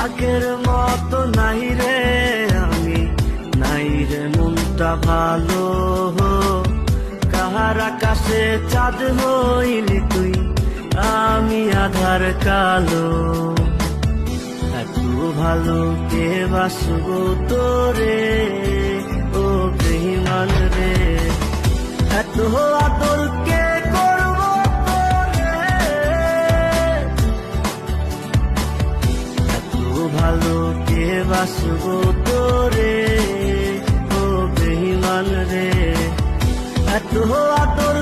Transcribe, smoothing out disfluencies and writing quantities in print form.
আগের মতো নাই রে আমি, নাই রে মনটা ভালো। কাহার আকাশে চাঁদ হইলি তুই, আমি আধার কালো। এত ভালো কে বাসবো তোরে, ও বেঈমান রে। এত আদর কে করবো তোরে, এত ভালো কে বাসবো তোরে, ও বেঈমান রে। এত আদর